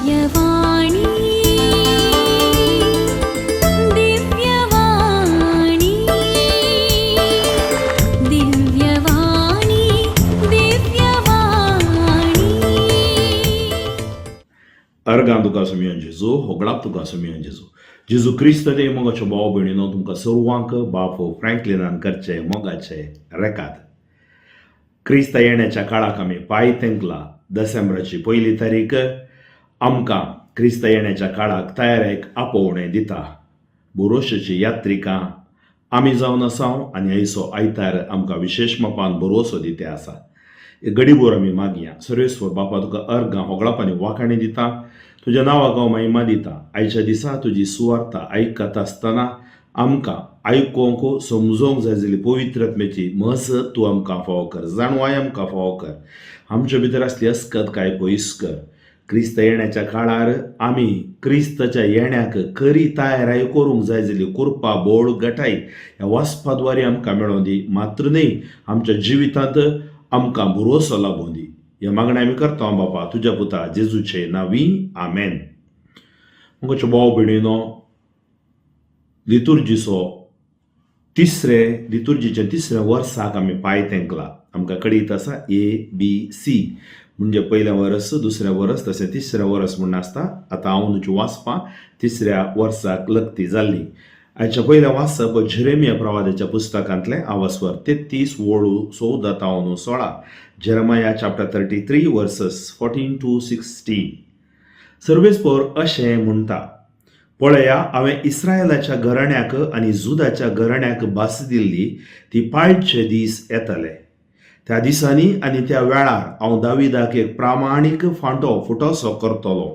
दिव्यवाणी दिव्यवाणी दिव्यवाणी दिव्यवाणी अर्गां तुका सुमियान जेजू होगळाक तुका सुमियान जेजू जेजू क्रिस्त दे मोगाच्यो भाव भयणीनो तुमकां सर्वांक बापू फ्रँकलिनान करचे मोगाचे रेकाद. क्रिस्त येण्याच्या काळाक आमी पांय तेंकला. डिसेंबराची 1 तारीख आमकां क्रिस्त येण्याच्या काळाक तयारेक आपोवणें दिता. बोरोशेची यात्रिकां आमी जावन आसाव आनी आयचो आयतार आमकां विशेश मापान बोरोसो दिते आसा. गडीभर आमी मागया. सर्वेस्वर बापा तुका अर्गां होगळापांनी वाखाणी दिता. तुज्या नांवाक हांव महिमा दिता. आयच्या दिसा तुजी सुवार्ता आयकता आसतना आमकां आयकोंक समजोंक जाय जाल्यार पवित्रात्म्याची मसत तूं आमकां फावो कर, जाणवाय आमकां फावो कर. आमचे भितर आसली अस्कतकाय पयस कर. क्रिस्त येण्याच्या काळार आमी क्रिस्ताच्या येण्याक खरी तयाराय करूंक जाय जाल्यार कुरपा बोळ गटाय ह्या वाचपाद्वारे आमकां मेळों दी. मात्र न्ही, आमच्या जिवितांत आमकां भरोसो लाभूं दी. ह्या मागणें आमी करता बापा तुज्या पुता जेजूचे नांवी. आमेन. मोगाच्यो भाव भयणीनो, लितुर्जीच्या तिसऱ्या वर्साक आमी पांय तेंकला. आमकां कळीत आसा ABC म्हणजे पयलें वर्स, दुसरें वर्स, तशें तिसरें वर्स म्हूण आसता. आतां हांव न्हू वाचपां तिसऱ्या वर्साक लक्ती जाल्ली. आयच्या पयलें वाचप झेरेमिया प्रवादाच्या पुस्तकांतलें आवास्वर 33 वळू 14 तावन 16. Jeremiah chapter 33 versus 14 to 16. सर्वेस्पर अशें म्हणटा, पळया, हांवें इस्रायेलाच्या घराण्याक आनी जुदाच्या घराण्याक भास दिल्ली ती पाळचे दीस येतले. त्या दिसांनी आनी त्या वेळार हांव दाविदाक एक प्रामाणीक फांटो फुटोसो करतलो.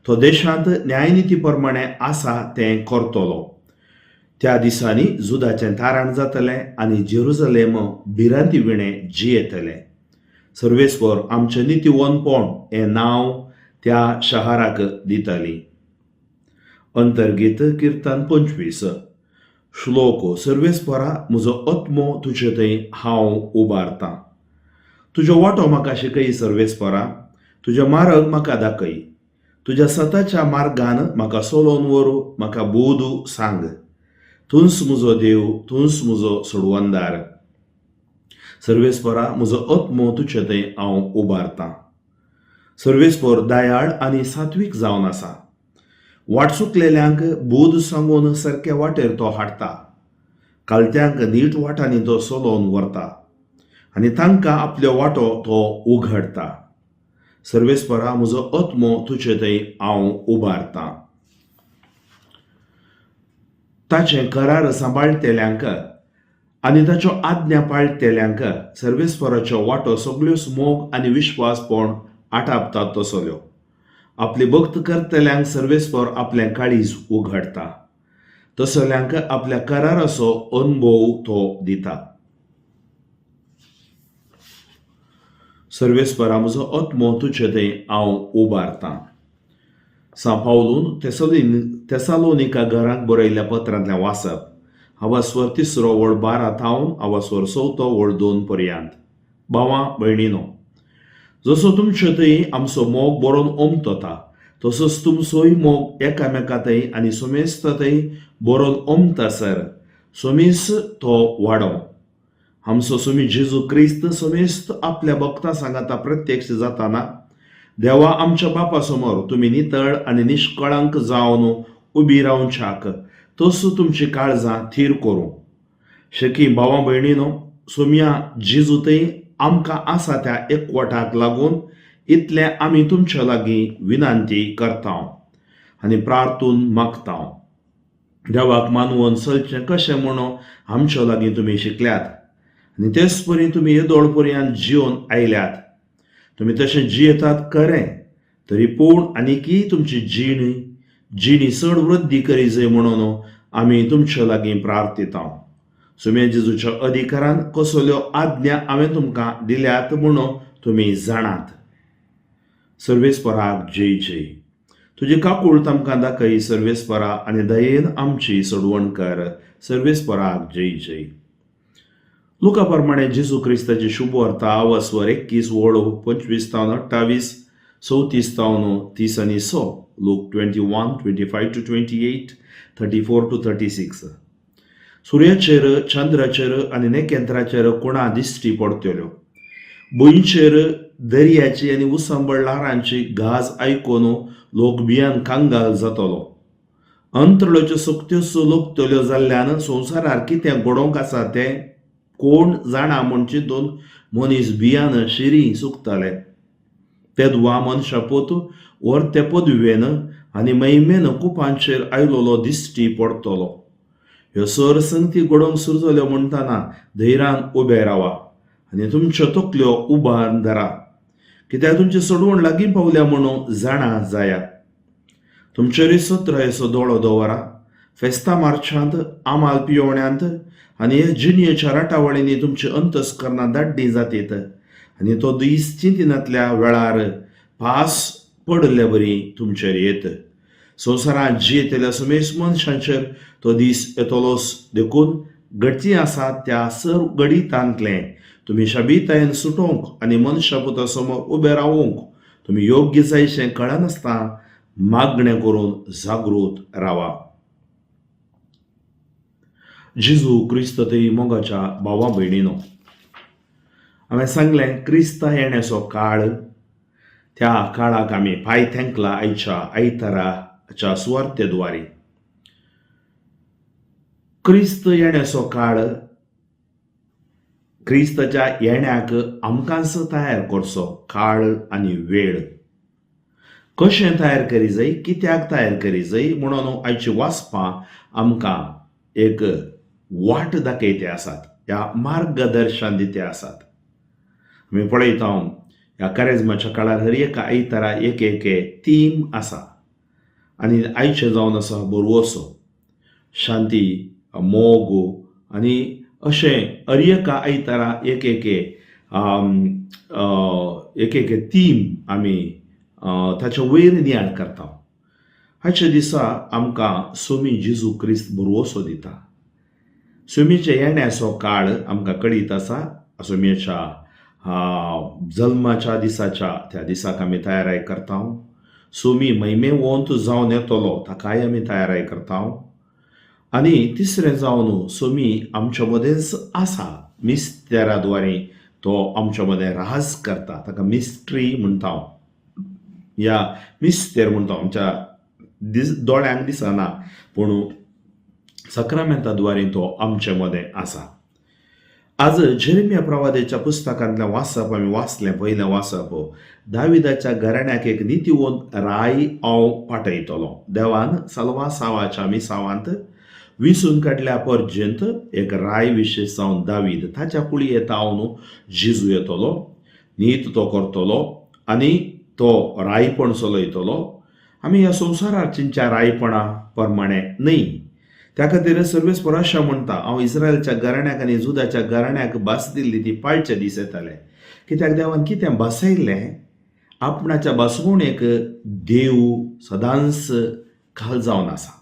तो देशांत न्यायनिती प्रमाणे आसा तें करतलो. त्या दिसांनी जुदाचें तारण जातलें आनी जेरुसलेम भिरांती विणें जियेतलें. सर्वेस्वर आमचें नितीवनपण हें नांव त्या शहराक दितली. अंतर्गीत कीर्तन 25. श्लोक. सर्वेस्परा, म्हजो आत्मो तुजे थंय हांव उबारतां. तुजो वांटो म्हाका शिकय सर्वेस्परा, तुजे मार्ग म्हाका दाखय. तुज्या सताच्या मार्गान म्हाका सोलोवन व्हरू, म्हाका बोध सांग. तूंच म्हजो देव, तूंच म्हजो सोडवंदार. सर्वेस्परा, म्हजो आत्मो तुजे थंय हांव उबारतां. सर्वेस्पर दयाळ आनी सात्वीक जावन आसा. वाट चुकलेल्यांक बोध सांगून सारके वाटेर तो हाडटा. कालत्यांक नीट वाटांनी तो सोलोवन व्हरता आनी तांकां आपलो वाटो तो उघडटा. सर्वेस्परा, म्हजो आत्मो तुजे थंय हांव उबारतां. ताचें करार सांबाळटेल्यांक आनी ताच्यो आज्ञा पाळटेल्यांक सर्वेस्पराचो वाटो सगळ्योच मोग आनी विश्वासपण आटापतात तसल्यो. आपली भक्त करतल्यांक सर्वेस्पर आपलें काळीज उघडटा. तसल्यांक आपल्या कराराचो अनुभव तो दिता. सर्वेस्परा, म्हजो आत्मो तुजे थंय हांव उबारतां. पावलून तेसालोनिका घरांक बरयल्ल्या पत्रांतलें वाचप. आवास्वर 3 वळ 12 तावन आवास्वर 4 वळ 2 पर्यंत. भावां भयणीनो, जसो तुमचे थंय आमचो मोग बरोवन ओमतता, तसोच तुमचोय मोग एकामेका थंय आनी सोमेस्त थंय बरोवन ओमतासर सोमीस तो वाडो. आमचो सोमी जेजू क्रिस्त सोमेस्त आपल्या भक्तां सांगाता प्रत्यक्ष जाताना देवा आमच्या बापा समोर तुमी नितळ आनी निश्कळंक जावन उबी रावच्याक तस तुमची काळजां थीर करूं. शेकी भावां भयणीनो, सोम्या जेजू थंय आमकां आसा त्या एकवटाक लागून इतलें आमी तुमच्या लागीं विनंती करता आनी प्रार्थून मागता. देवाक मानवून चलचें कशें म्हणून आमच्या लागीं तुमी शिकल्यात आनी तेच परी तुमी येदोळ पर्यंत जिवन आयल्यात. तुमी तशें जियेतात खरें, तरी पूण आनिकी तुमची जिणी चड वृद्धी करी जाय म्हणून आमी तुमच्या लागीं प्रार्थिता. सुम्या जेजूच्या अधिकारान कसल्यो आज्ञा हांवें तुमकां दिल्यात म्हणून तुमी जाणात. सर्वेस्पराक जय जय. तुजी काकूळ तांकां दाखय सर्वेस्परा आनी दयेन आमची सोडवण कर. सर्वेस्पराक जय जय. लुका प्रमाणे जेजू क्रिस्ताची शुभ वार्ता आवास्वर 21 वळू 25 तावन 28. 34 30 आनी 6 लूक 21 25 to 28 34 to 36. सुर्याचेर चंद्राचेर आनी नखेत्राचेर कुणा दिश्टी पडटल्यो. भुंयचेर दर्याची आनी उसंबळ लारांची गाज आयकून लोक भियान कांगाल जातलो. अंतरळ्योच्यो सुकत्यो सुलुकतल्यो जाल्ल्यान संवसारार कितें घडोवंक आसा तें कोण जाणा म्हूण चिंतून मनीस भियान शिरी सुकतले. तेदवा मनशापूत व्हरते पदवेन आनी महिमेन कुपांचेर आयलोलो दिश्टी पडटलो. ह्यो सर संगती घडोवंक सुरू जाल्यो म्हणटना धैर्यान उबे रावा आनी तुमच्यो तकल्यो उबार धरा, कित्याक तुमची सोडवण लागीं पावल्या म्हणून जाणा जाया. तुमचेर सत्र येसो दोळो दवरा. फेस्तां मार्चांत, आमाल पियोवण्यांत आनी हे जिणयेच्या राटावळींनी तुमची अंतस्करणां दाड्डी जातीत आनी तो दीस चिंतिनांतल्या वेळार पास पडले बरी तुमचेर येत. संवसारांत जियेतल्या समेस मनशांचेर तो दीस येतलोच देखून गरजी आसात त्या सर गडितांतले तुमी शाबितायेन सुटोवंक आनी मनशापुता समोर उबे रावूंक तुमी योग्य जायशें कळनासतना मागणें करून जागृत रावा. जेजू क्रिस्त ते मोगाच्या भावा भयणीनो, हांवें सांगलें क्रिस्त येण्याचो काळ, त्या काळाक आमी पांय थेंकला आयच्या आयताराच्या सुवार्थेद्वारे. क्रिस्त येण्याचो काळ, क्रिस्ताच्या येण्याक आमकांच तयार करचो काळ आनी वेळ. कशें तयार करी जाय, कित्याक तयार करी जाय म्हणून आयची वाचपां आमकां एक वाट दाखयते आसात, ह्या मार्गदर्शन दिते आसात. आमी पळयता ह्या कारेजमाच्या काळार हर एका आयतारा एक थीम आसा आनी आयचे जावन आसा बरवसो, शांती, मोग आनी अशें हर एका आयतारा एक थीम आमी ताचे वयर नियाळ करता. आयच्या दिसा आमकां सोमी जेजू क्रिस्त बरवसो दिता. सोमीचे येण्याचो काळ आमकां कळीत आसा. सोम्याच्या जल्माच्या दिसाच्या त्या दिसाक आमी तयाराय करता. सोमी महिमेवंत जावन येतलो ताकाय आमी तयाराय करता. आनी तिसरें जावन सोमी आमच्या मदेंच आसा, मिस्तेराद्वारे तो आमच्या मदें राज करता, ताका मिस्ट्री म्हणटा. ह्या मिस्तेर म्हणटा आमच्या दोळ्यांक दिसना पूण सक्रामेंताद्वारे तो आमचे मदें आसा. आज जेरेमिया प्रवादेच्या पुस्तकांतलें वाचप आमी वाचलें. पयलें वाचप, दाविदाच्या घराण्याक एक नितीवंत राय हांव पाठयतलो. देवान सलवा सावाच्या मिसावांत विसून काडल्या पर्यंत एक राय विशेश जावन दावीद ताच्या कुळये तावन जेजू येतलो, नीत तो करतलो आनी तो रायपण चलयतलो. आमी ह्या संवसारार चिंच्या रायपणा प्रमाणे न्हय. त्या खातीर सर्वेस्पराशा म्हणटा, हांव इस्रायलच्या घराण्याक आनी जुदाच्या घराण्याक भास दिल्ली ती पाळचे दीस येताले. कित्याक देवान कितें भासयल्लें, आपणाच्या भासवणेक देव सदांच खाल जावन आसा.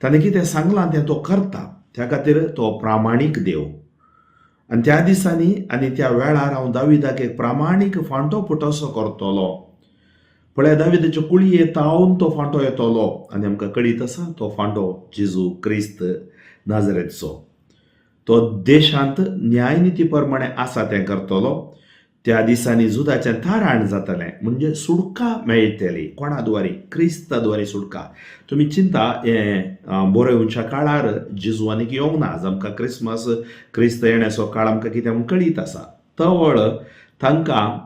ताणें कितें सांगलां तें तो करता. त्या खातीर तो प्रामाणीक देव. आनी त्या दिसांनी आनी त्या वेळार हांव दाविदाक एक प्रामाणीक फांटो पुटोसो करतलो. पळय, दाविदाचे कुळये तावन तो फांटो येतलो आनी आमकां कळीत आसा तो फांटो जेजू क्रिस्त नाजरेचो. तो देशांत न्यायनिती प्रमाणे आसा तें करतलो. त्या दिसांनी जुदाचें तारण जातलें, म्हणजे सुडका मेळटली. कोणाद्वारे? क्रिस्ताद्वारे सुडका. तुमी चिंता, हें बरोवच्या काळार जेजू आनीक येवंक ना. आज आमकां क्रिस्मस, क्रिस्त येण्याचो काळ आमकां कितें म्हूण कळीत आसा. तवळ तांकां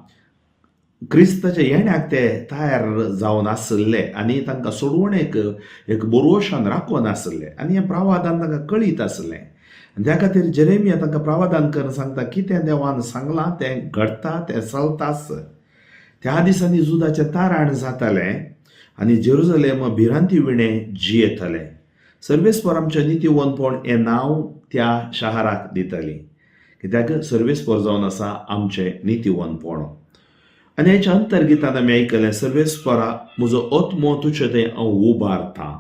क्रिस्ताच्या येण्याक ते तयार जावन आसले आनी तांकां सोडवणेक एक बरोवशान राखून आसले आनी हें प्रावादान तांकां कळीत आसलें. त्या खातीर जेरेमिया तांकां प्रावादान करून सांगता, कितें देवान सांगलां तें घडटा, तें चलताच. त्या दिसांनी जुदाचें तारण जातालें आनी जेरुसलेम भिरांती विणें जियेतलें. सर्वेस्पर आमचें नितीवंतपण हें नांव त्या शाराक दितली, कित्याक सर्वेस्पर जावन आसा आमचें नितीवंतपण. आनी हेच्या अंतर्गितान आमी आयकलें, सर्वेस्परा म्हजो आत्मो तुजें तें हांव उबारतां,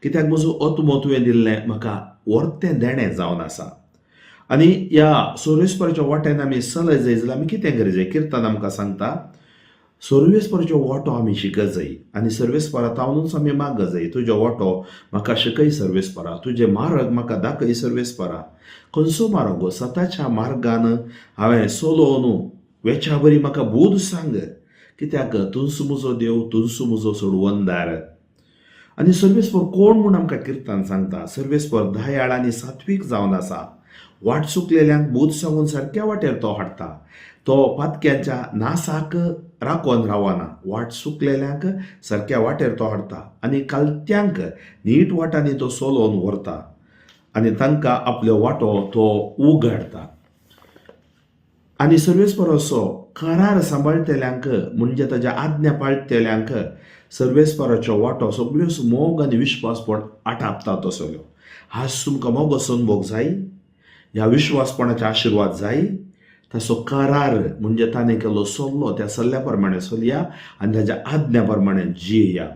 कित्याक म्हजो आत्मो तुवें दिल्लें म्हाका व्हरतें देणें जावन आसा. आनी ह्या सर्वेस्पराच्या वाटेन आमी चलय जाय जाल्यार आमी कितें करूं जाय? किर्तन आमकां सांगता, सर्वेस्पराचो वांटो आमी शिकत जाय आनी सर्वेस्परा तावनूच आमी मागत जाय तुजो वांटो म्हाका शिकय सर्वेस्परा, तुजे मार्ग म्हाका दाखय सर्वेस्परा. खंयचो मार्ग गो? सताच्या मार्गान हांवें चलोवन वेच्या बरी म्हाका बोध सांग, कित्याक तुंच म्हजो देव, तुंच म्हजो सोडवंदार. आनी सर्वेस्पर कोण म्हूण आमकां किर्तान सांगता? सर्वेस्पर दयाळ आनी सात्वीक जावन आसा. वाट चुकलेल्यांक बोध सांगून सारक्या वाटेर तो हाडटा. तो पातक्यांच्या नासाक राखोन रावना. वाट चुकलेल्यांक सारक्या वाटेर तो हाडटा आनी कालत्यांक नीट वाटांनी तो चलोवन व्हरता आनी तांकां आपलो वाटो तो उगडटा. आनी सर्वेस्पर असो करार सांबाळटल्यांक म्हणजे ताच्या आज्ञा पाळटल्यांक सर्वेस्पराचो वाटो सगळ्योच मोग आनी विश्वासपण आटापता तसल्यो. आज तुमकां मोग अनुभव जाय, ह्या विश्वासपणाचे आशिर्वाद जाय, ताचो करार म्हणजे ताणें केलो सल्लो त्या सल्ल्या प्रमाणे चलया आनी ताच्या आज्ञा प्रमाणे जियेया.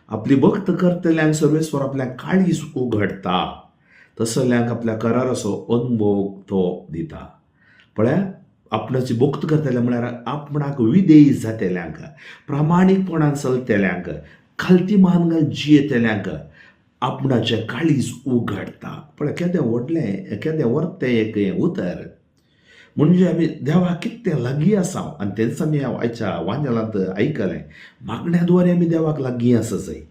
आपली भक्त करतल्यांक सर्वेस्वर आपल्या काळीज उघडता, तसल्यांक आपल्या कराराचो अनुभव तो दिता. पळया, आपणाची भक्त करतले म्हळ्यार आपणाक विधेय जातल्यांक, प्रामाणीकपणान चलतल्यांक, खालती मानगान जियेतल्यांक आपणाचें काळीज उघडता. पळय, केदें व्हडलें, केदें व्हरतें एक हें उतर. म्हणजे आमी देवाक कितें लागीं आसा आनी तेंच आमी आयच्या वांजेलांत आयकलें, मागण्या आमी देवाक लागीं आसा जाय.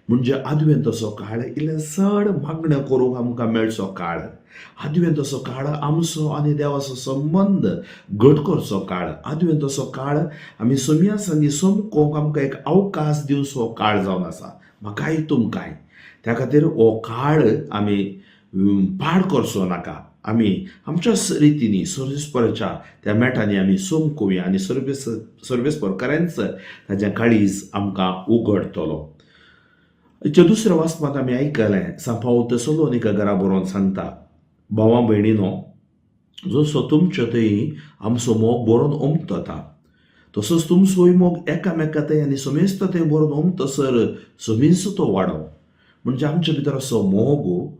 म्हणजे आदवेंतचो काळ इल्लें चड मागण्यो करूंक आमकां मेळचो काळ, आदवेंतचो काळ आमचो आनी देवाचो संबंद घट करचो काळ, आदवेंतचो काळ आमी सोम्या संगी सोमकोवंक आमकां एक अवकाश दिवचो काळ जावन आसा, म्हाकाय तुमकांय. त्या खातीर हो काळ आमी पाड करचो नाका. आमी आमच्याच रितीनी सर्वेस्पराच्या त्या मेटांनी आमी सोमकुया आनी सर्वेस्पर खरेंच ताचें काळीज आमकां उगडतलो. हेच्या दुसऱ्या वाचपांत आमी आयकलें, सांपाव तेसलोनिका घरा बरोवन सांगता, भावां भयणीनो, जसो तुमचे थंय आमचो मोग बरोवन उमटता, तसोच तुमचोय मोग एकामेका थंय आनी समेस्त थंय बरोवन उमटसर समीस तो वाडो. म्हणजे आमचे भितर असो मोग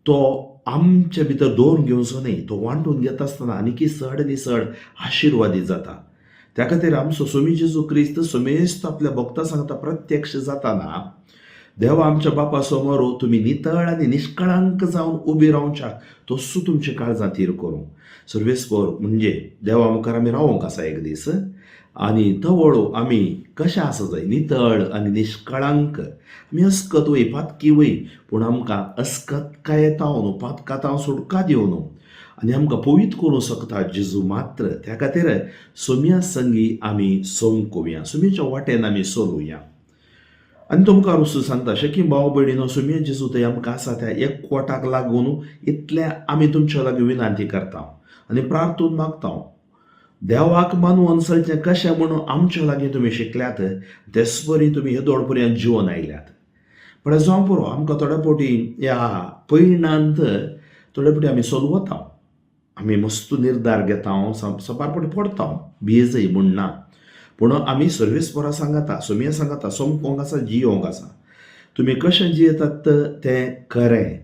तो आमचे भितर दवरून घेवचो न्ही, तो वांटून घेता आसतना आनीकी चड आनी चड आशिर्वादी जाता. त्या खातीर आमचो स्वामी जेजू क्रिस्त समेस्त आपल्या भक्तां सांगता प्रत्यक्ष जाताना, देवा आमच्या बापा समोर तुमी नितळ आनी निश्कळंक जावन उबी रावच्याक तसो तुमचे काळजां तीर करूं. सर्वेस्पर म्हणजे देवा मुखार आमी रावंक आसा एक दीस, आनी तवळो आमी कशें आसा जाय, नितळ आनी निश्कळंक. आमी अस्कत वय, पातकी वय, पूण आमकां अस्कतकायेताव न्हू, पातकाताव सुटका दिवं न्हू, आनी आमकां पवित्र करूं शकता जेजू मात्र. त्या खातीर सोम्या संगी आमी सोमकुया, सोम्याच्या वाटेन आमी चलुया. आनी तुमकां रुसू सांगता, शेकीम भाव भयणीनो, सोम्या जेजू थंय आमकां आसा त्या एकवटाक लागून इतलें आमी तुमच्या लागीं विनंती करता आनी प्रार्थून मागता. देवाक मानून चलचें कशें म्हणून आमच्या लागीं तुमी शिकल्यात, तेच परी तुमी हे दोडपर्यंत जिवन आयल्यात. पण जावं पुरो, आमकां थोड्या फावटी ह्या पैणांत थोड्या फावटी आमी चलवता, आमी मस्त निर्धार घेता, सपारपणी पडटा, भियेजय म्हूण ना. पूण आमी सर्वेस्परा सांगता, सोम्या सांगता, सोमकोंक आसा, जियोंक आसा. तुमी कशें जियेतात तें खरें,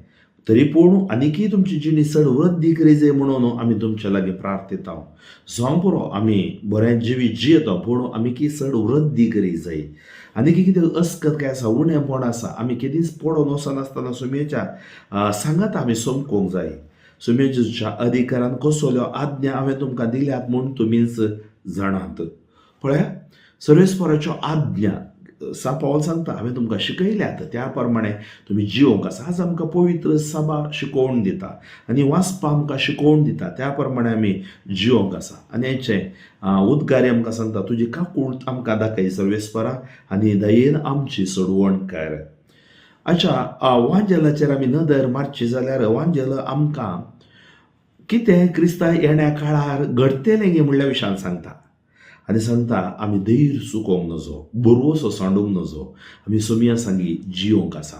तरी पूण आनीकय तुमची जिणी चड वृद्धी करी जाय म्हणून आमी तुमच्या लागीं प्रार्थिता. जावं पुरो, आमी बरें जिवीत जियेता, पूण आमीकी चड वृद्धी करी जाय. आनीक कितें अस्कत काय आसा, उणेंपण आसा, आमी केदींच पडोन वचनासतना सोम्याच्या सांगात आमी सोमकोंक जाय. सोम्याच्या अधिकारान कसल्यो आज्ञा हांवें तुमकां दिल्यात म्हूण तुमीच जाणात. पळया, सर्वेस्पराच्यो आज्ञा सांपावल सांगता, हांवें तुमकां शिकयल्यात, त्या प्रमाणे तुमी जिवंक आसा. आज आमकां पवित्र सभा शिकोवन दिता आनी वाचपा आमकां शिकोवन दिता, त्या प्रमाणे आमी जिवंक आसा. आनी हेचें उद्गारी आमकां सांगता, तुजी काकूळट आमकां दाखय सर्वेस्परा आनी दयेन आमची सोडवण कर. अच्छा, वांजेलाचेर आमी नदर मारची जाल्यार वांजेल आमकां कितें क्रिस्तां येण्या काळार घडटलें गे म्हणल्या विशयान सांगता. आनी सांगता, आमी धैर्य चुकोवंक नजो, बरवसो सांडूंक नजो, आमी सोम्या सांगी जियोंक आसा.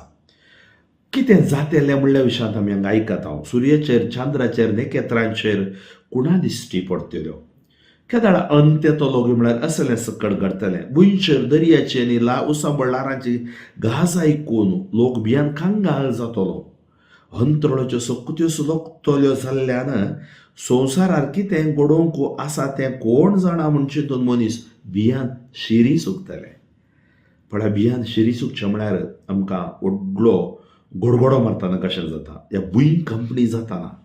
कितें जातलें म्हणल्या विशयांत आमी हांगा आयकता, सुर्याचेर, चांद्राचेर, नखेत्रांचेर कुणा दिश्टी पडटल्यो. केदाळ अंत येतलो गे म्हळ्यार असलें सकट घडटलें. भुंयचेर, दर्याची आनी उसांबळ लारांची घास आयकून लोक भियान कांगाळ जातलो. अंतरळ्याच्यो सक्त्यो सुलोकतल्यो जाल्ल्यान संवसारार कितें घडोवंक आसा तें कोण जाणा म्हूण चिंतून मनीस बियान शिरी सुकतले. पण ह्या बियान शिरी सुकचे म्हळ्यार आमकां व्हडलो गडगडो मारतना कशें जाता, ह्या बुईंग कंपनी जाताना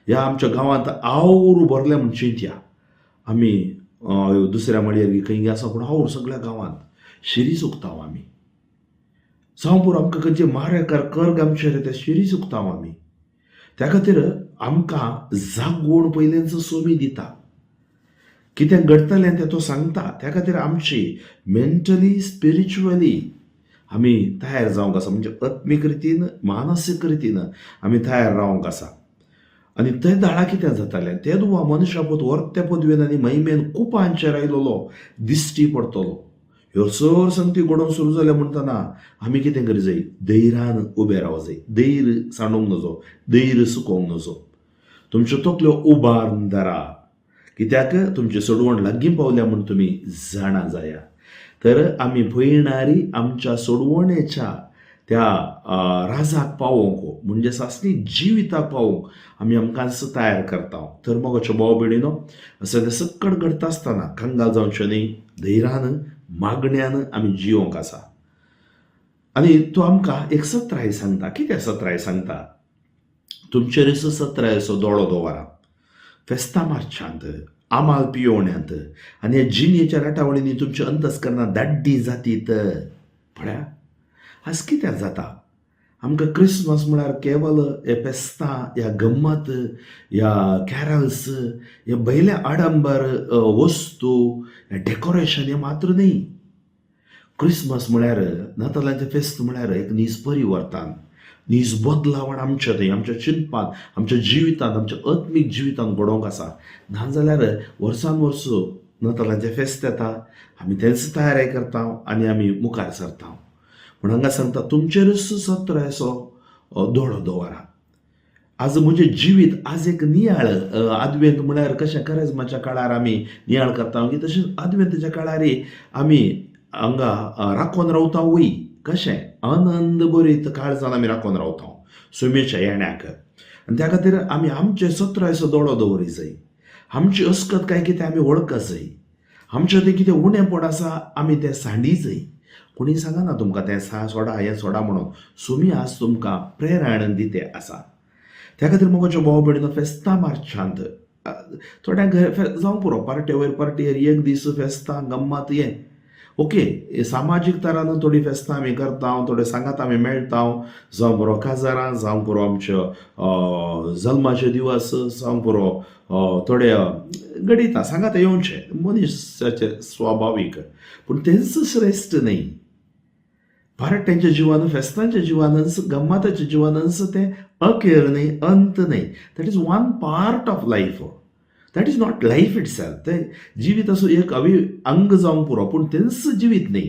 ह्या आमच्या गांवांत आवरू भरले म्हण चिंतया. आमी दुसऱ्या माळयेर खंय आसा पूण आवरू सगळ्या गांवांत शिरी सुकतांव आमी. जावं पुरो आमकां खंयचे मारेकार कर्ग आमचेर ते शिरी सुकतांव आमी. त्या खातीर आमकां जागोवन पयलेंच सोमी दिता. कितें घडटलें तें तो सांगता. त्या खातीर आमची मेंटली स्पिरिच्युअली आमी तयार जावंक आसा, म्हणजे आत्मीक रितीन मानसीक रितीन आमी तयार रावंक आसा. आनी ते दाळा कितें जातालें, ते दुवा मनशापूत वर्त्या पदवेन आनी महिमेन खूब हांचेर आयलोलो दिश्टी पडटलो. ह्यो सर संगती घडोवन सुरू जाल्या म्हणटना आमी कितें करूं जाय, धैर्यान उबें रावूं जाय. धैर्य सांडूंक नजो, धैर्य सुकोवंक नजो. तुमच्यो तकल्यो उबारून धरा, कित्याक तुमचें सोडवण लागीं पावल्या म्हूण तुमी जाणा जाया. तर आमी भयणारी आमच्या सोडवणेच्या त्या राजाक पावोवंक, म्हणजे सासणी जिविताक पावोवंक आमी आमकांच तयार करता. तर मोगाच्यो भाव भयणीनो, सगळें सक्कड घडटा आसतना कंगाल जावचें न्ही. धैर्यान मागण्यान आमी जिवंक आसा. आनी तो आमकां एक सत्राय सांगता. कितें सत्राय सांगता, तुमचेर सत्रायचो दोळो दवरा, फेस्तां मारच्यांत, आमाल पियोवण्यांत आनी ह्या जिणेच्या राटावळींनी तुमच्या अंतस्करणांत दाड्डी जातीत. पळया आज कितें जाता, आमकां क्रिसमस म्हळ्यार केवल हे फेस्तां, ह्या गम्मत, ह्या कॅरल्स, हे भयले आडंबर वस्तू, हे डेकोरेशन हे मात्र न्ही. क्रिसमस म्हळ्यार, नातालांचें फेस्त म्हळ्यार एक नीज परिवर्तन, नीज बदलावण आमच्या थंय, आमच्या चिंतपान, आमच्या जिवितांत, आमच्या आत्मीक जिवितांत घडोवंक आसा. नाजाल्यार वर्सान वर्स नातालांचें फेस्त येता, आमी तेंच तयारी करता आनी आमी मुखार सरता. पूण हांगा सांगता, तुमचेरच सत्रायचो दोळो दवरा. आज म्हजें जिवीत आज एक नियाळ, आदवेंत म्हळ्यार कशें करेजमाच्या काळार आमी नियाळ करता, तशेंच आदवेंतच्या काळार आमी हांगा राखोन रावता वय. कशें आनंद भरीत काळजान आमी राखोन रावता सोमेच्या येण्याक. आनी त्या खातीर आमी आमचे सत्रायचो दोळो दवरूंक जाय. आमची अस्कत काय कितें आमी वळखूंक जाय. आमचें तें कितें उणेंपण आसा आमी तें सांडी जाय. कोणी सांगना तुमकां तें सोडा हें सोडा म्हणून. सोमी आज तुमकां प्रेरण दिते आसा. त्या खातीर मोगाच्यो भाव भयणीनो, फेस्तां मारच्यांत थोड्यांक जावं पुरो पार्टे वयर पार्टेर एक दीस फेस्तां गम्मत हें ओके, सामाजीक तरान थोडी फेस्तां आमी करता, थोडे सांगात आमी मेळटा, जावं पुरो काजारां, जावं पुरो आमच्या जल्माचे दिवस, जावं पुरो थोडे घडिता सांगात येवचे मनशाचे स्वाभावीक. पूण तेंच श्रेश्ठ न्ही. पार्ट्यांच्या जिवान, फेस्तांच्या जिवानच, गम्मताच्या जिवानच तें अखेर न्ही, अंत न्ही. That is one part of life. That is not life it self. तें जिवीत असो एक अंग जावंक पुरो, पूण तेंच जिवीत न्ही.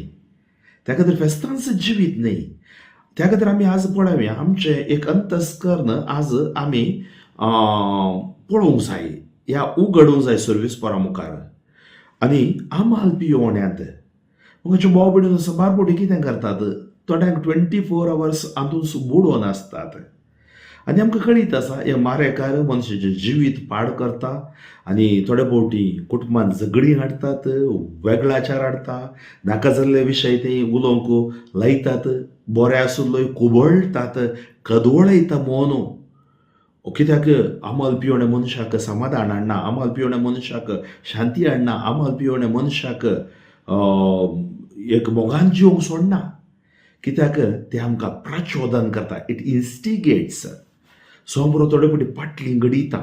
त्या खातीर फेस्तांच जिवीत न्ही. त्या खातीर आमी आज पळोवया, आमचें एक अंतस्करण आज आमी पळोवंक जाय, ह्या उगडूंक जाय सर्विस्परा मुखार. आनी आमाल पियोवण्यांत म्हज्या भाव भयणीनो, सबारपोटी कितें करतात, थोड्यांक 24 hours हातूंत बुडोवन आसतात. आनी आमकां कळीत आसा, हे मारेकार मनशाचें जिवीत पाड करता. आनी थोडे फावटी कुटुंबांत झगडी हाडटात, वेगळाचार हाडटा, नाका जाल्ले विशय ते उलोवंक लायतात, बरे आसुल्लोय कुबळटात, कदवळयता मोनो. कित्याक आमाल पियोवण्या मनशाक समाधान हाडना, आमाल पियोवण्या मनशाक शांती हाडना, आमाल पियोवण्या मनशाक एक मोगान जिवंक सोडना. कित्याक ते आमकां प्रचोदन करता, इट इन्स्टिगेट्स. सोमरो थोडे फावटी पाटली घडिता,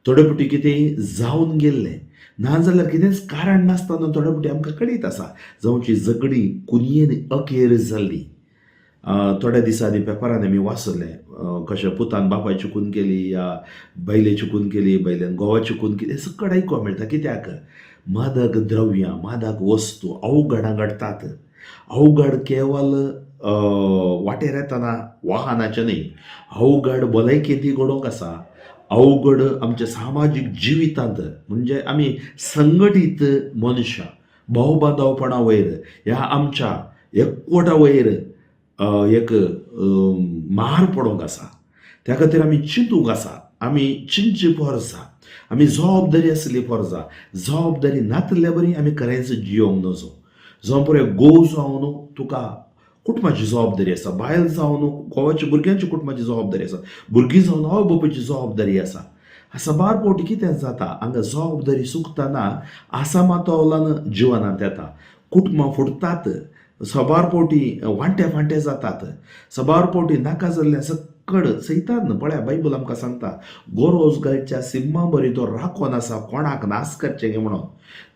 थोडे फावटी कितें जावन गेल्लें, नाजाल्यार कितेंच कारण नासतना थोडे फावटी आमकां कळीत आसा जावची झगडी कुनयेन अखेर जाल्ली. थोड्या दिसांनी पेपरान आमी वाचलें कशें पुतान बापायची खून केली, या बायलेची खून केली, बायलेन घोवाची खून केली, हें सकट आयकूंक मेळटा. कित्याक मादक द्रव्यां, मादक वस्तू अवघडां घडटात. अवघड केवल वाटेर येतना वाहनाचें न्ही, अवघड भलायकेंती घडोवंक आसा, अवघड आमच्या सामाजीक जिवितांत, म्हणजे आमी संघटीत मनशां, भाव बांदवपणा वयर, ह्या आमच्या एकवटा वयर एक मार पडोवंक आसा. त्या खातीर आमी चिंतूंक आसा आमी चिंची फॉर्सा, आमी जबाबदारी आसली फॉर्सा, जबाबदारी नातल्या बरी आमी खरेंच जियोंक नजो. जावं पळय घोव जावन तुका कुटुंबाची जबाबदारी आसा, बायल जावन घोवाच्या भुरग्यांची कुटुंबाची जबाबदारी आसा, भुरगीं जावन आवय बापूयची जबाबदारी आसा. साबार फावटी कितें जाता हांगा जबाबदारी चुकतना आसामातोवलान जिवनांत येता, कुटुंबां फुटतात, साबार फावटी वांटे फांटे जातात, साबार फावटी नाका जाल्लें सक्कड सैतान पळया बायबल आमकां सांगता गोरोज गायच्या सिम्मा बरी तो राखोन आसा कोणाक नाश करचें गे म्हणून.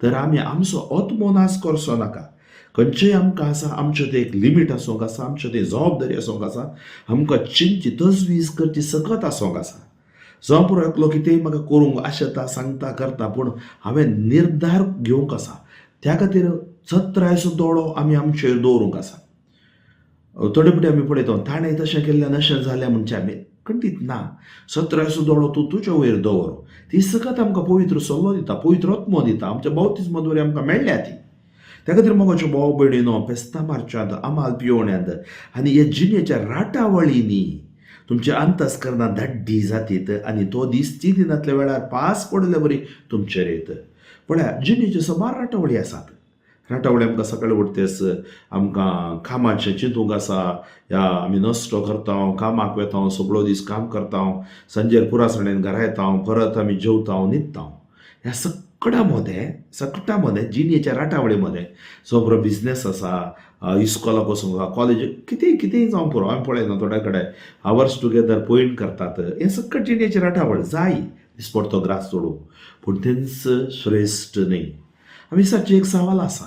तर आमी आमचो आत्मो नाश करचो नाका. खंयचेय आमकां आसा आमचें तें एक लिमीट आसूंक आसा, आमचें तें जबाबदारी आसूंक आसा, आमकां चिंतची तजवीज करची सकत आसूंक आसा. जावं पुरो एकलो कितेंय म्हाका करूंक आशेता सांगता करता, पूण हांवें निर्धार घेवंक आसा. त्या खातीर सत्रायचो दोळो आमी आमचेर दवरूंक आसा. थोडे फावटी आमी पळयता ताणें तशें केल्ल्यान अशें जालें म्हणचे आमी खंडीत ना. सत्रायचो दोळो तूं तुज्या वयर दवर. ती सकत आमकां पवित्र सल्लो दिता, पवित्र आत्मो दिता, आमच्या बावतिस्माद्वारे आमकां मेळ्ळ्या ती. त्या खातीर मोगाच्यो भाव भयणीनो, फेस्तां मारच्यांत, आमाल पियोवण्यांत आनी हे जिणेच्या राटावळींनी तुमच्या अंतस्करणां धाड्डी जातीत आनी तो दीस 3 दिनांतल्या वेळार पास पडले बरी तुमचेर येत. पळया जिणेच्यो साबार राटावळी आसात. राटावळी आमकां सकाळी उठतेस आमकां कामाचें चिंतूंक आसा, या आमी नश्टो करता, कामाक वेता, सगळो दीस काम करता, सांजेर पुरासणेन घरा येता, परत आमी जेवता न्हिदता. ह्या सकटा मध्ये जिणेच्या राटावळी मध्ये जो बरो बिझनेस आसा, इस्कॉलाक वचूंक आसा, कॉलेज कितेंय जावं पुरो आमी पळयना थोड्या कडेन आवर्स टुगेदर पॉयंट करतात. हें सकट जिणेची राटावळ जाय दिसपडतो ग्रास सोडूंक, पूण तेंच श्रेश्ठ न्ही. आमी सारची एक सवाल आसा,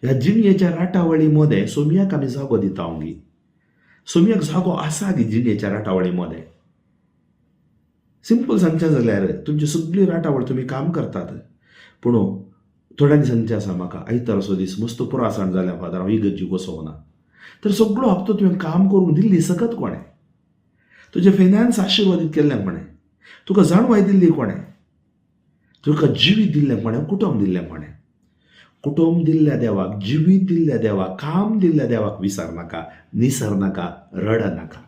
ह्या जिणेच्या राटावळी मध्ये सोमयाक आमी जागो दिता गी? सोमयाक जागो आसा गी जिणेच्या राटावळी मध्ये? सिंपल सांगचें जाल्यार तुमची सगळी राटावळ तुमी काम करतात, पूण थोड्यांनी सांगचें आसा म्हाका आयतारचो दीस मस्त पुरासण जाल्या फादर हांव इगर्जीक वचोंक ना. तर सगळो हप्तो तुवें काम करूंक दिल्ली सकत कोणें? तुजें फायनान्स आशिर्वादीत केल्लें कोणें? तुका जाणवाय दिल्ली कोणें? तुका जिवीत दिल्लें कोणें? कुटुंब दिल्लें कोणें? कुटुंब दिल्ल्या देवाक, जिवीत दिल्ल्या देवाक, काम दिल्ल्या देवाक विसर नाका, निसर नाका, रड नाका.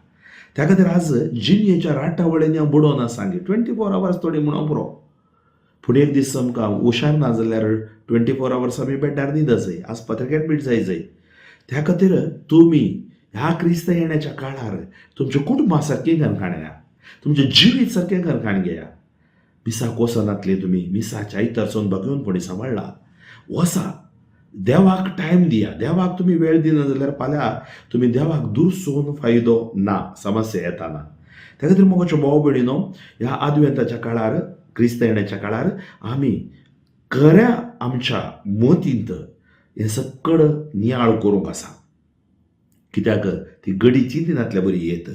त्या खातीर आज जिणेच्या राटावळींनी हांव बुडोवन आसा गे. 24 आवर्स थोडी म्हणून पुरो. फुडें एक दीस आमकां हुशार ना जाल्यार 24 आवर्स आमी बेड्डार न्हिद जाय, आस्पत्रेक एडमीट जाय. त्या खातीर तुमी ह्या क्रिस्त येण्याच्या काळार तुमच्या कुटुंबा सारकें घरकाण घेया, तुमचें जिवीत सारकें घरकाण घेया. मिसाक वचनातले तुमी, मिसाच्या आयतारसून भगवंतपणी सांबाळला वसा. देवाक टायम दिया. देवाक तुम्ही वेळ दिना जाल्यार फाल्यां तुमी देवाक दुरसोन फायदो ना, समस्या येताना. त्या खातीर मोगाच्यो भाव भयणीनो, ह्या आदवेंताच्या काळार, क्रिस्त येण्याच्या काळार आमी खऱ्या आमच्या मतींत हें सक्कड नियाळ करूंक आसा. कित्याक ती घडी चिंतिनातल्या बरी येत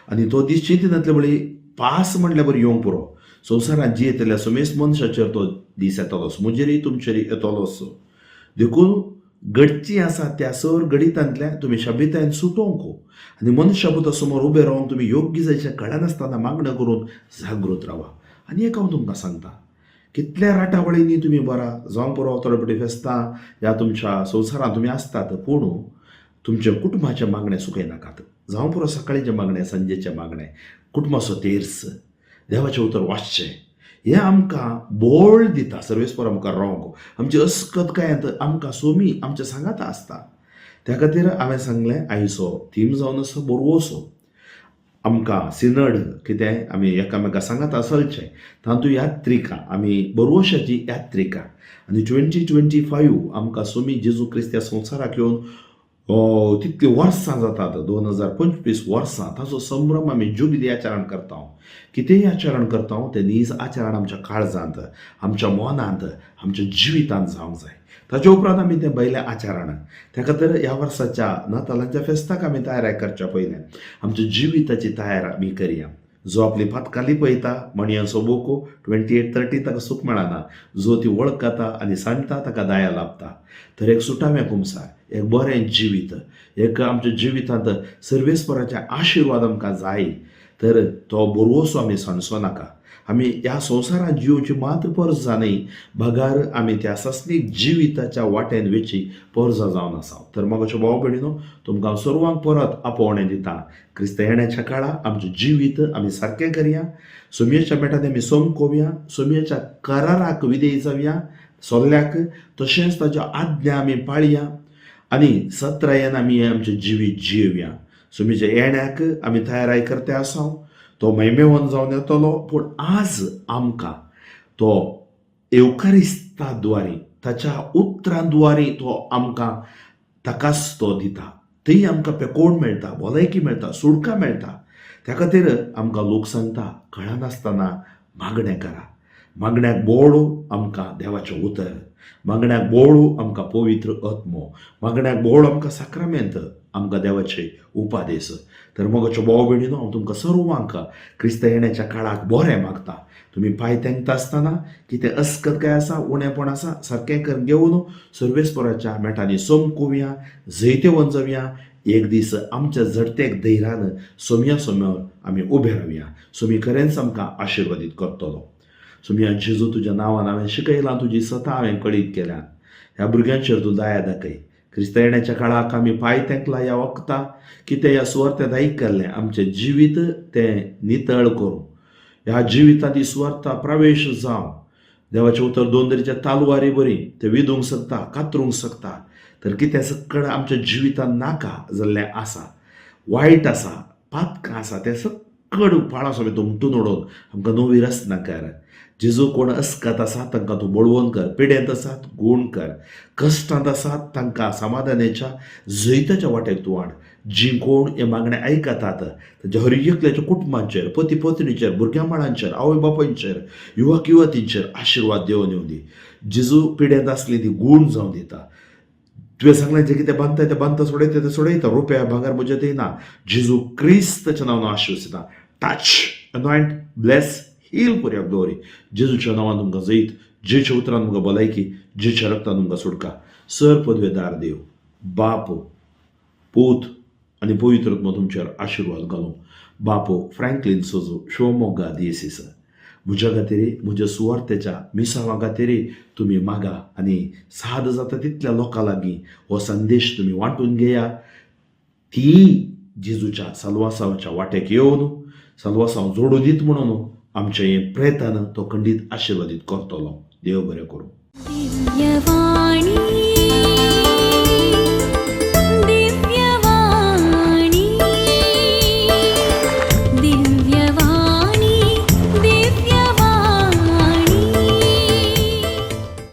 आनी तो दीस चिंतिनातल्या बरी पास म्हणल्या बरी येवंक पुरो. संवसारांत जियेतल्या समेस्त मनशाचेर तो दीस येतलोच, मुजेरय तुमचेरय येतलोच. देखून घडची आसा त्या सर गणितांतल्यान तुमी शाबितायेन सुटोवंक आनी मनशापुता समोर उबे रावन तुमी योग्य जायच्या कळनासतना मागण्यो करून जागृत रावा. आनी एक हांव तुमकां सांगता, कितल्या राटावळींनी तुमी बरा जावं पुरो थोडे फेस्तां ह्या तुमच्या संवसारांत तुमी आसतात, पूण तुमच्या कुटुंबाचे मागणे सुखय नाकात. जावं पुरो सकाळीचे मागणे, सांजेचे मागणे, कुटुंबाचो तेर्स, देवाचें उतर वाचचें, हें आमकां बोळ दिता. सर्वेस्पर आमकां रावंक, आमची अस्कतकायेंत आमकां सोमी आमच्या सांगाता आसता. त्या खातीर हांवें सांगलें आयचो थीम जावन आसा बोरवोसो. आमकां सिनड कितें आमी एकामेका सांगाता चलचें, तातूंत यात्रिका आमी बोरवोशाची यात्रिका. आनी 2025 आमकां सोमी जेजू क्रिस्त ह्या संवसाराक येवन तितली वर्सां जातात, 2025 वर्सां, ताचो संभ्रम आमी जुबिली आचरण करता. कितेंय आचरण करता तें नीज आचरण आमच्या काळजांत, आमच्या मनांत, आमच्या जिवितांत जावंक जाय. ताचे उपरांत आमी तें बैलें आचरण. त्या खातीर ह्या वर्साच्या नातालांच्या फेस्ताक आमी तयारी करच्या पयलें आमच्या जिविताची तयार आमी करया. जो आपली पातकाली पळयता म्हणया सोबोको 28-30 ताका सूख मेळना, जो ती वळखता आनी सांडटा ताका दया लाभता. तर एक सुटावें कुमसार, एक बरें जिवीत, एक आमच्या जिवितांत सर्वेस्पराचे आशिर्वाद आमकां जाय. तर तो बोरवोसो आमी सांडचो नाका. आमी ह्या संवसारांत जिवची मात परजा न्ही, भगार आमी त्या सस्नीक जिविताच्या वाटेन वेची परजा जावन आसा. तर म्हाका भाव भयणीनो, तुमकां सर्वांक परत आपोवणें दिता. क्रिस्त येण्याच्या काळाक आमचें जिवीत आमी सारकें करया, सुमयेच्या मेटांनी आमी सोमकोवया, सुमयेच्या कराराक विधेय जावया सोल्ल्याक, तशेंच ताज्यो आज्ञा आमी पाळया आनी सत्रयेन आमी आमचें जिवीत जियेवया. सुमयेच्या येण्याक आमी तयाराय करते आसा. तो मैमेवन जावन येतलो, पूण आज आमकां तो एवकारिस्ताद्वारे, ताच्या उतरांद्वारे तो आमकां ताकाच तो दिता. थंय आमकां पेकोवण मेळटा, भलायकी मेळटा, सुडका मेळटा. त्या खातीर आमकां लोक सांगता, कळनासतना मागणें करा. मागण्याक बोवळो आमकां देवाचें उतर, मागण्याक बोवळो आमकां पवित्र आत्मो, मागण्याक बोवळो आमकां साक्रामेंत, आमकां देवाचे उपादेश. तर मोगाच्यो भाव भयणीनो, हांव तुमकां सर्वांक क्रिस्त येण्याच्या काळाक बरें मागता. तुमी पांय तेंकता आसतना कितें अस्कत काय आसा, उणेंपण आसा, सारकें कर घेवन सर्वेस्पराच्या मेटांनी सोमकोवया, जैतेवन जावया. एक दीस आमच्या जडतेक धैर्यान सोमया समोर आमी उबे रावया. सोमी खरेंच आमकां आशिर्वादीत करतलो. सोमया जेजू, तुज्या नांवान हांवें शिकयलां, तुजी सता हांवें कळीत केल्या. ह्या भुरग्यांचेर तूं दया दाखय. क्रिस्त येण्याच्या काळाक आमी पांय तेंकला ह्या वखदां, कितें ह्या सुवार्थेंत आयकल्लें आमचें जिवीत तें नितळ करूं. ह्या जिवितांत ही सुवार्थ प्रवेश जावं. देवाचें उतर दोंदरीच्या तालवारी बरी ते विदूंक शकता, कातरूंक शकता. तर कितें सकड आमच्या जिवितांत नाका जाल्लें आसा, वायट आसा, पातकां आसा, तें सकड पाळा सोबे तुमटून उडोवन आमकां नवी रचना कर. जेजू कोण अस्कत आसात तांकां तूं बळवून कर, पिडेंत आसात गूण कर, कश्टांत आसात तांकां समाधानाच्या जैताच्या वाटेक तूं हाड. जीं कोण हे मागणें आयकतात ताच्या हर एकल्याच्या कुटुंबांचेर, पती पत्नीचेर, भुरग्यां बाळांचेर, आवय बापायंचेर, युवक युवतींचेर आशिर्वाद देंवन येवं दी. जेजू पिडेंत आसली ती गूण जावं दिता. तुवें सांगलें जें कितें बांदता तें बांदता, सोडयता तें सोडयता, रुपया भांगर म्हजें तें ना. जेजू क्रिस्ताच्या नांवान आशिर्वाद touch, anoint, bless, heal for glory. जेजूच्या नांवान तुमकां जैत, जेच्या उतरान तुमकां भलायकी, जेच्या रक्तान तुमकां सुटका. सर पदवेदार देव, बाप, पूत आनी पवित्र आत्मा तुमचेर आशिर्वाद घालूं. बापो फ्रँकलिन सोजो, शिवमोग्गा दियेसीस. म्हज्या खातीर, म्हज्या सुवार्थेच्या मिसावा खातीर तुमी मागा आनी साद जाता तितल्या लोकां लागीं हो संदेश तुमी वांटून घेया. ती जेजूच्या साल्वासाच्या वाटेक येवन साल्वासांव जोडूं दीत म्हणून आमचें हें प्रयत्न तो खंडीत आशिर्वादीत करतलो. देव बरें करूं. दिव्यवाणी